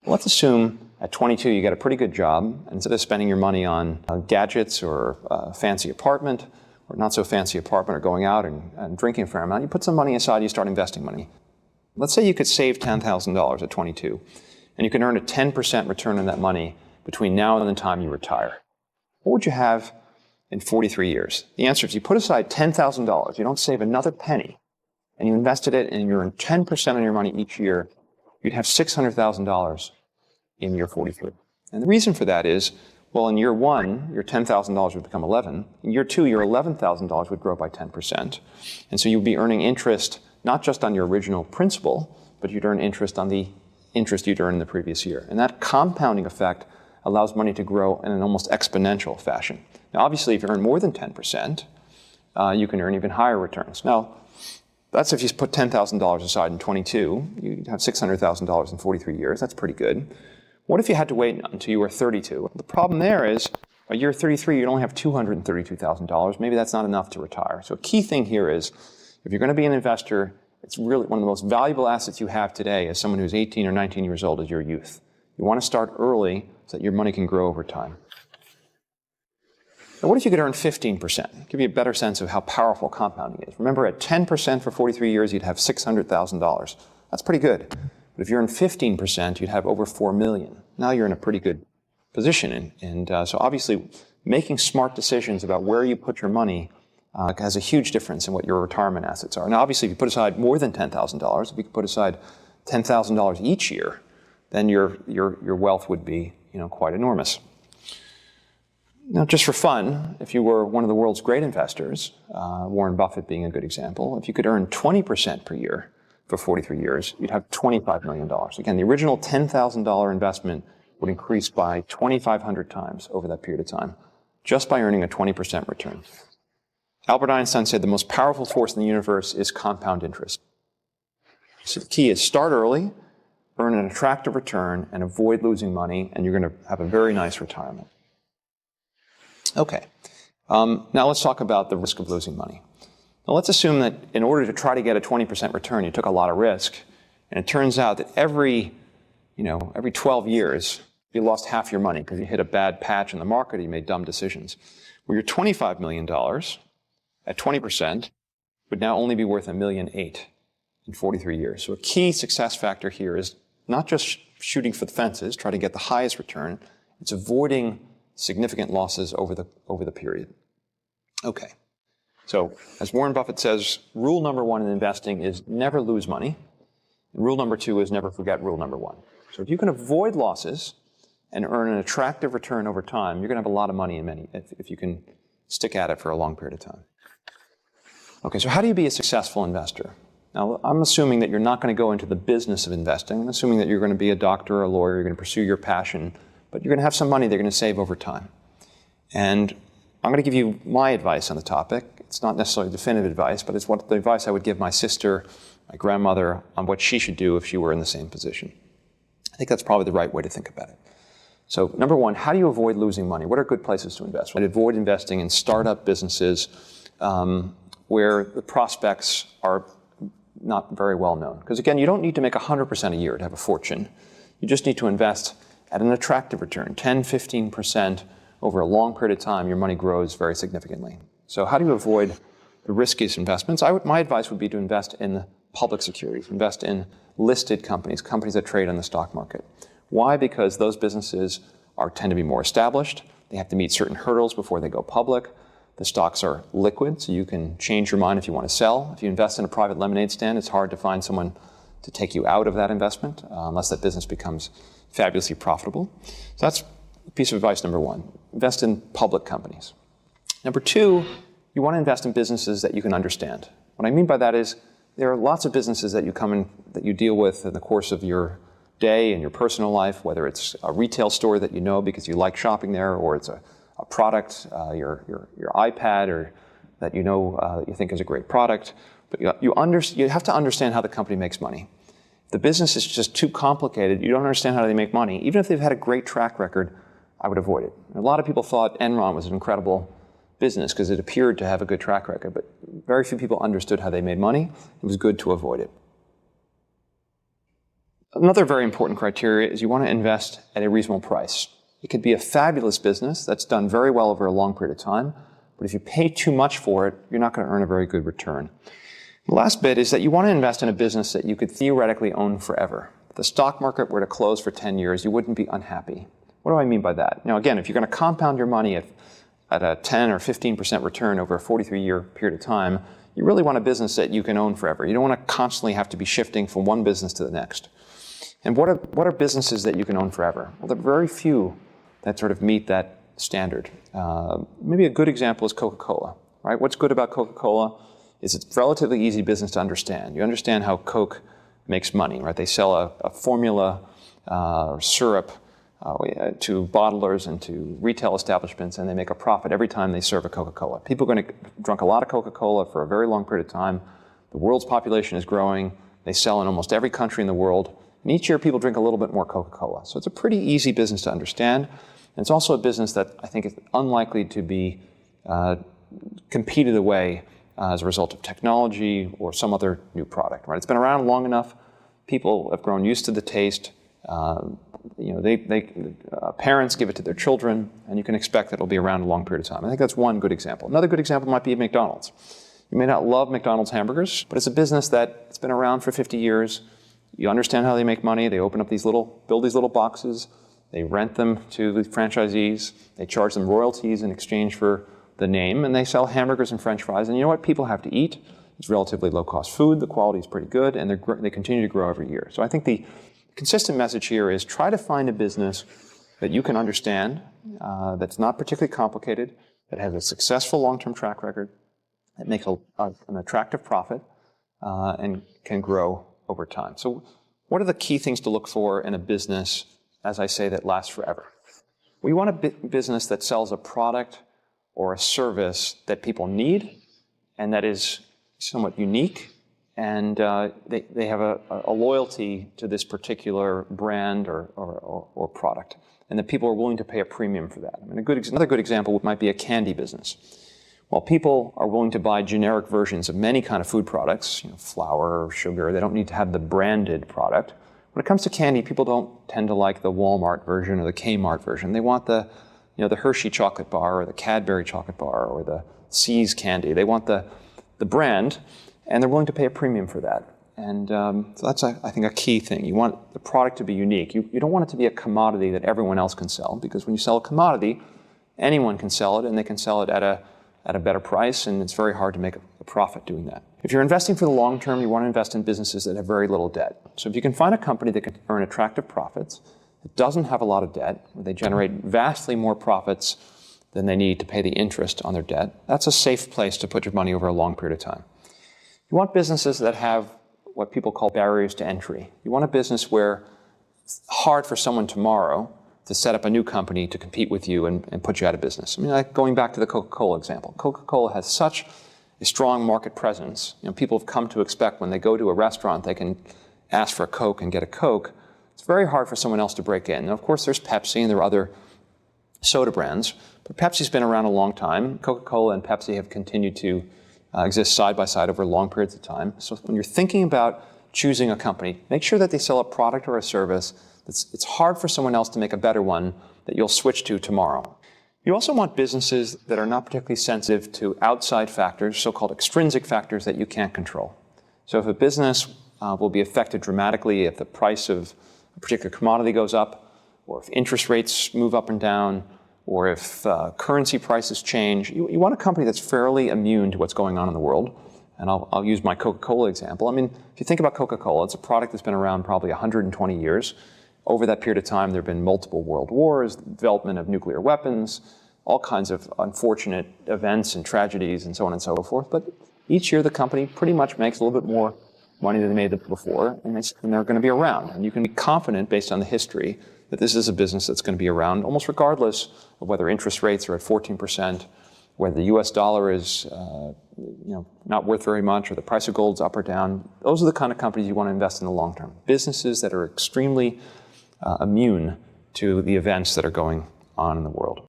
Let's assume at 22 you get a pretty good job, and instead of spending your money on gadgets or a fancy apartment, or not so fancy apartment, or going out and drinking a fair amount, you put some money aside, you start investing money. Let's say you could save $10,000 at 22, and you can earn a 10% return on that money between now and the time you retire. What would you have in 43 years? The answer is you put aside $10,000, you don't save another penny, and you invested it and you earn 10% on your money each year, you'd have $600,000 in year 43. And the reason for that is, well, in year one, your $10,000 would become 11. In year two, your $11,000 would grow by 10%. And so you'd be earning interest not just on your original principal, but you'd earn interest on the interest you'd earned in the previous year. And that compounding effect allows money to grow in an almost exponential fashion. Now, obviously, if you earn more than 10%, you can earn even higher returns. Now, that's if you put $10,000 aside in 22, you'd have $600,000 in 43 years. That's pretty good. What if you had to wait until you were 32? The problem there is, by year 33, you'd only have $232,000. Maybe that's not enough to retire. So a key thing here is, if you're going to be an investor, it's really one of the most valuable assets you have today as someone who's 18 or 19 years old is your youth. You want to start early so that your money can grow over time. Now, what if you could earn 15%? Give you a better sense of how powerful compounding is. Remember, at 10% for 43 years, you'd have $600,000. That's pretty good. But if you earn 15%, you'd have over $4 million. Now you're in a pretty good position. So obviously, making smart decisions about where you put your money has a huge difference in what your retirement assets are. Now, obviously, if you put aside more than $10,000, if you could put aside $10,000 each year, then your wealth would be, quite enormous. Now, just for fun, if you were one of the world's great investors, Warren Buffett being a good example, if you could earn 20% per year for 43 years, you'd have $25 million. Again, the original $10,000 investment would increase by 2,500 times over that period of time, just by earning a 20% return. Albert Einstein said the most powerful force in the universe is compound interest. So the key is start early, earn an attractive return, and avoid losing money, and you're going to have a very nice retirement. Okay, now let's talk about the risk of losing money. Now let's assume that in order to try to get a 20% return, you took a lot of risk, and it turns out that every 12 years, you lost half your money because you hit a bad patch in the market, you made dumb decisions. Well, your $25 million at 20% would now only be worth $1.8 million in 43 years. So a key success factor here is not just shooting for the fences, try to get the highest return, it's avoiding significant losses over the period. Okay, so as Warren Buffett says, rule number one in investing is never lose money. And rule number two is never forget rule number one. So if you can avoid losses and earn an attractive return over time, you're going to have a lot of money if you can stick at it for a long period of time. Okay, so how do you be a successful investor? Now, I'm assuming that you're not going to go into the business of investing. I'm assuming that you're going to be a doctor or a lawyer, you're going to pursue your passion, but you're going to have some money they're going to save over time. And I'm going to give you my advice on the topic. It's not necessarily definitive advice, but it's the advice I would give my sister, my grandmother, on what she should do if she were in the same position. I think that's probably the right way to think about it. So number one, how do you avoid losing money? What are good places to invest? I'd avoid investing in startup businesses where the prospects are not very well known. Because again, you don't need to make 100% a year to have a fortune. You just need to invest at an attractive return, 10, 15% over a long period of time, your money grows very significantly. So how do you avoid the riskiest investments? My advice would be to invest in public securities, invest in listed companies, companies that trade on the stock market. Why? Because those businesses tend to be more established. They have to meet certain hurdles before they go public. The stocks are liquid, so you can change your mind if you want to sell. If you invest in a private lemonade stand, it's hard to find someone to take you out of that investment unless that business becomes fabulously profitable. So that's piece of advice number one. Invest in public companies. Number two, you want to invest in businesses that you can understand. What I mean by that is there are lots of businesses that you deal with in the course of your day and your personal life, whether it's a retail store that you know because you like shopping there, or it's a product, your iPad, or that you think is a great product. But you have to understand how the company makes money. If the business is just too complicated, you don't understand how they make money, even if they've had a great track record, I would avoid it. A lot of people thought Enron was an incredible business because it appeared to have a good track record, but very few people understood how they made money. It was good to avoid it. Another very important criteria is you want to invest at a reasonable price. It could be a fabulous business that's done very well over a long period of time, but if you pay too much for it, you're not going to earn a very good return. The last bit is that you want to invest in a business that you could theoretically own forever. If the stock market were to close for 10 years, you wouldn't be unhappy. What do I mean by that? Now, again, if you're going to compound your money at a 10 or 15% return over a 43-year period of time, you really want a business that you can own forever. You don't want to constantly have to be shifting from one business to the next. And what are businesses that you can own forever? Well, there are very few that sort of meet that standard. Maybe a good example is Coca-Cola, right? What's good about Coca-Cola is it's a relatively easy business to understand. You understand how Coke makes money, right? They sell a formula or syrup to bottlers and to retail establishments, and they make a profit every time they serve a Coca-Cola. People are going to drink a lot of Coca-Cola for a very long period of time. The world's population is growing. They sell in almost every country in the world. And each year, people drink a little bit more Coca-Cola. So it's a pretty easy business to understand. And it's also a business that I think is unlikely to be competed away as a result of technology or some other new product. Right? It's been around long enough. People have grown used to the taste. Parents give it to their children, and you can expect that it'll be around a long period of time. I think that's one good example. Another good example might be McDonald's. You may not love McDonald's hamburgers, but it's a business that's been around for 50 years. You understand how they make money. They build these little boxes. They rent them to the franchisees. They charge them royalties in exchange for the name, and they sell hamburgers and French fries. And you know what? People have to eat. It's relatively low-cost food. The quality is pretty good, and they continue to grow every year. So I think the consistent message here is try to find a business that you can understand, that's not particularly complicated, that has a successful long-term track record, that makes an attractive profit, and can grow over time. So what are the key things to look for in a business, as I say, that lasts forever? We want a business that sells a product or a service that people need and that is somewhat unique, and they have a loyalty to this particular brand or product, and that people are willing to pay a premium for that. I mean, another good example might be a candy business. While people are willing to buy generic versions of many kind of food products, flour or sugar, they don't need to have the branded product. When it comes to candy, people don't tend to like the Walmart version or the Kmart version. They want the Hershey chocolate bar or the Cadbury chocolate bar or the See's candy. They want the brand, and they're willing to pay a premium for that. And so that's, I think, a key thing. You want the product to be unique. You don't want it to be a commodity that everyone else can sell, because when you sell a commodity, anyone can sell it, and they can sell it at a better price, and it's very hard to make a profit doing that. If you're investing for the long term, you want to invest in businesses that have very little debt. So if you can find a company that can earn attractive profits, that doesn't have a lot of debt, where they generate vastly more profits than they need to pay the interest on their debt, that's a safe place to put your money over a long period of time. You want businesses that have what people call barriers to entry. You want a business where it's hard for someone tomorrow to set up a new company to compete with you and put you out of business. I mean, like going back to the Coca-Cola example. Coca-Cola has such a strong market presence. People have come to expect when they go to a restaurant, they can ask for a Coke and get a Coke. It's very hard for someone else to break in. And of course, there's Pepsi and there are other soda brands, but Pepsi's been around a long time. Coca-Cola and Pepsi have continued to exist side by side over long periods of time. So when you're thinking about choosing a company, make sure that they sell a product or a service it's hard for someone else to make a better one that you'll switch to tomorrow. You also want businesses that are not particularly sensitive to outside factors, so-called extrinsic factors that you can't control. So if a business will be affected dramatically if the price of a particular commodity goes up, or if interest rates move up and down, or if currency prices change, you want a company that's fairly immune to what's going on in the world. And I'll use my Coca-Cola example. I mean, if you think about Coca-Cola, it's a product that's been around probably 120 years. Over that period of time, there have been multiple world wars, development of nuclear weapons, all kinds of unfortunate events and tragedies and so on and so forth. But each year, the company pretty much makes a little bit more money than they made before, and they're going to be around. And you can be confident, based on the history, that this is a business that's going to be around almost regardless of whether interest rates are at 14%, whether the US dollar is not worth very much, or the price of gold's up or down. Those are the kind of companies you want to invest in the long term. Businesses that are extremely immune to the events that are going on in the world.